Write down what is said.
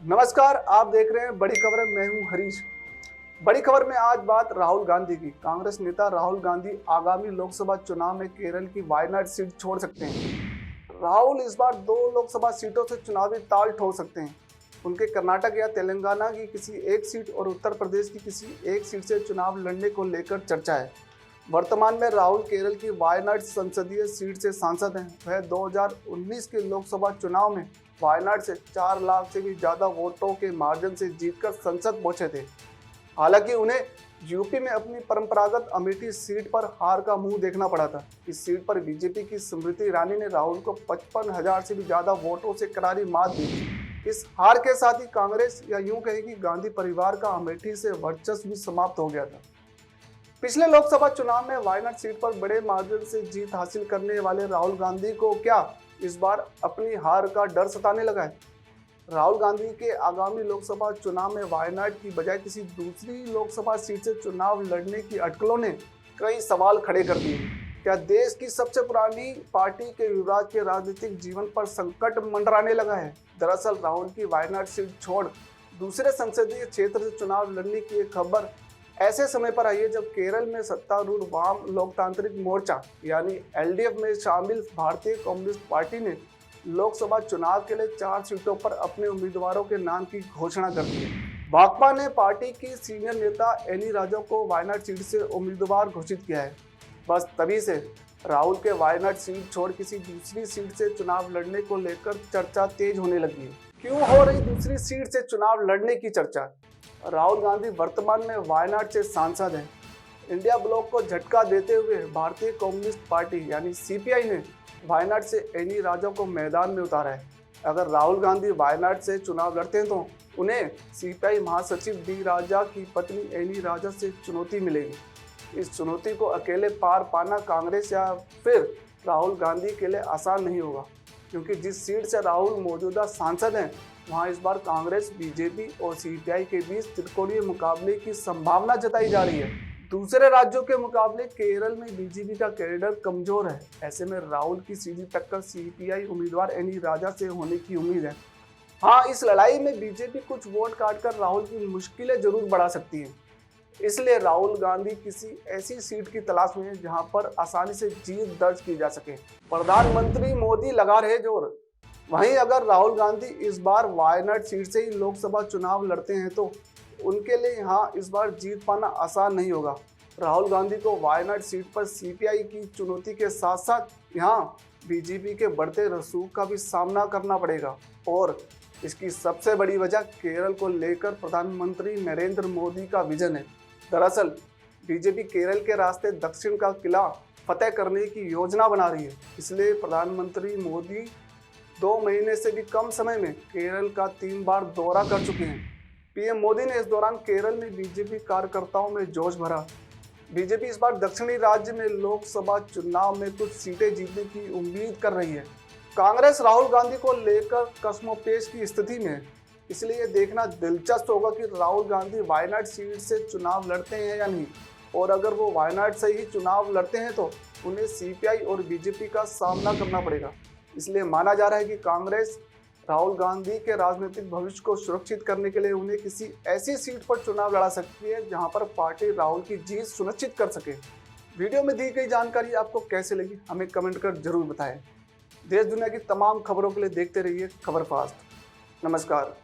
नमस्कार, आप देख रहे हैं बड़ी खबर। मैं हूं हरीश। बड़ी खबर में आज बात राहुल गांधी की। कांग्रेस नेता राहुल गांधी आगामी लोकसभा चुनाव में केरल की वायनाड सीट छोड़ सकते हैं। राहुल इस बार 2 लोकसभा सीटों से चुनावी ताल ठोक सकते हैं। उनके कर्नाटक या तेलंगाना की किसी एक सीट और उत्तर प्रदेश की किसी एक सीट से चुनाव लड़ने को लेकर चर्चा है। वर्तमान में राहुल केरल की वायनाड संसदीय सीट से सांसद हैं। वह 2019 के लोकसभा चुनाव में वायनाड से 4 लाख से भी ज्यादा वोटों के मार्जिन से जीतकर संसद पहुंचे थे। हालांकि उन्हें यूपी में अपनी परंपरागत अमेठी सीट पर हार का मुंह देखना पड़ा था। इस सीट पर बीजेपी की स्मृति ईरानी ने राहुल को 55,000 से भी ज्यादा वोटों से करारी मात दी थी। इस हार के साथ ही कांग्रेस या यूं कहे कि गांधी परिवार का अमेठी से वर्चस्व भी समाप्त हो गया था। पिछले लोकसभा चुनाव में वायनाड सीट पर बड़े मार्जिन से जीत हासिल करने वाले राहुल गांधी को क्या इस बार अपनी हार का डर सताने लगा है? राहुल गांधी के आगामी लोकसभा चुनाव में वायनाड की बजाय किसी दूसरी लोकसभा सीट से चुनाव लड़ने की अटकलों ने कई सवाल खड़े कर दिए। क्या देश की सबसे पुरानी पार्टी के युवराज के राजनीतिक जीवन पर संकट मंडराने लगा है? दरअसल राहुल की वायनाड सीट छोड़ दूसरे संसदीय क्षेत्र से चुनाव लड़ने की एक खबर ऐसे समय पर आई है जब केरल में सत्तारूढ़ वाम लोकतांत्रिक मोर्चा यानी एलडीएफ में शामिल भारतीय कम्युनिस्ट पार्टी ने लोकसभा चुनाव के लिए 4 सीटों पर अपने उम्मीदवारों के नाम की घोषणा कर दी है। भाकपा ने पार्टी की सीनियर नेता एनी राजा को वायनाड सीट से उम्मीदवार घोषित किया है। बस तभी से राहुल के वायनाड सीट छोड़ किसी दूसरी सीट से चुनाव लड़ने को लेकर चर्चा तेज होने लगी है। क्यों हो रही दूसरी सीट से चुनाव लड़ने की चर्चा? राहुल गांधी वर्तमान में वायनाड से सांसद हैं। इंडिया ब्लॉक को झटका देते हुए भारतीय कम्युनिस्ट पार्टी यानी सीपीआई ने वायनाड से एनी राजा को मैदान में उतारा है। अगर राहुल गांधी वायनाड से चुनाव लड़ते हैं तो उन्हें सीपीआई महासचिव डी राजा की पत्नी एनी राजा से चुनौती मिलेगी। इस चुनौती को अकेले पार पाना कांग्रेस या फिर राहुल गांधी के लिए आसान नहीं होगा, क्योंकि जिस सीट से राहुल मौजूदा सांसद हैं वहां इस बार कांग्रेस, बीजेपी और सीपीआई के बीच त्रिकोणीय मुकाबले की संभावना जताई जा रही है। दूसरे राज्यों के मुकाबले केरल में बीजेपी का कैडर कमजोर है। ऐसे में राहुल की सीधी टक्कर सीपीआई उम्मीदवार एनी राजा से होने की उम्मीद है। हाँ, इस लड़ाई में बीजेपी कुछ वोट काटकर राहुल की मुश्किलें जरूर बढ़ा सकती है। इसलिए राहुल गांधी किसी ऐसी सीट की तलाश में है जहां पर आसानी से जीत दर्ज की जा सके। प्रधानमंत्री मोदी लगा रहे जोर। वहीं अगर राहुल गांधी इस बार वायनाड सीट से ही लोकसभा चुनाव लड़ते हैं तो उनके लिए यहाँ इस बार जीत पाना आसान नहीं होगा। राहुल गांधी को वायनाड सीट पर सीपीआई की चुनौती के साथ साथ यहाँ बीजेपी के बढ़ते रसूख का भी सामना करना पड़ेगा। और इसकी सबसे बड़ी वजह केरल को लेकर प्रधानमंत्री नरेंद्र मोदी का विजन है। दरअसल बीजेपी केरल के रास्ते दक्षिण का किला फतेह करने की योजना बना रही है। इसलिए प्रधानमंत्री मोदी 2 महीने से भी कम समय में केरल का 3 बार दौरा कर चुके हैं। पीएम मोदी ने इस दौरान केरल में बीजेपी कार्यकर्ताओं में जोश भरा। बीजेपी इस बार दक्षिणी राज्य में लोकसभा चुनाव में कुछ सीटें जीतने की उम्मीद कर रही है। कांग्रेस राहुल गांधी को लेकर कश्मोपेश की स्थिति में है। इसलिए ये देखना दिलचस्प होगा कि राहुल गांधी वायनाड सीट से चुनाव लड़ते हैं या नहीं। और अगर वो वायनाड से ही चुनाव लड़ते हैं तो उन्हें सीपीआई और बीजेपी का सामना करना पड़ेगा। इसलिए माना जा रहा है कि कांग्रेस राहुल गांधी के राजनीतिक भविष्य को सुरक्षित करने के लिए उन्हें किसी ऐसी सीट पर चुनाव लड़ा सकती है जहां पर पार्टी राहुल की जीत सुनिश्चित कर सके। वीडियो में दी गई जानकारी आपको कैसे लगी हमें कमेंट कर जरूर बताएं। देश दुनिया की तमाम खबरों के लिए देखते रहिए खबर फास्ट। नमस्कार।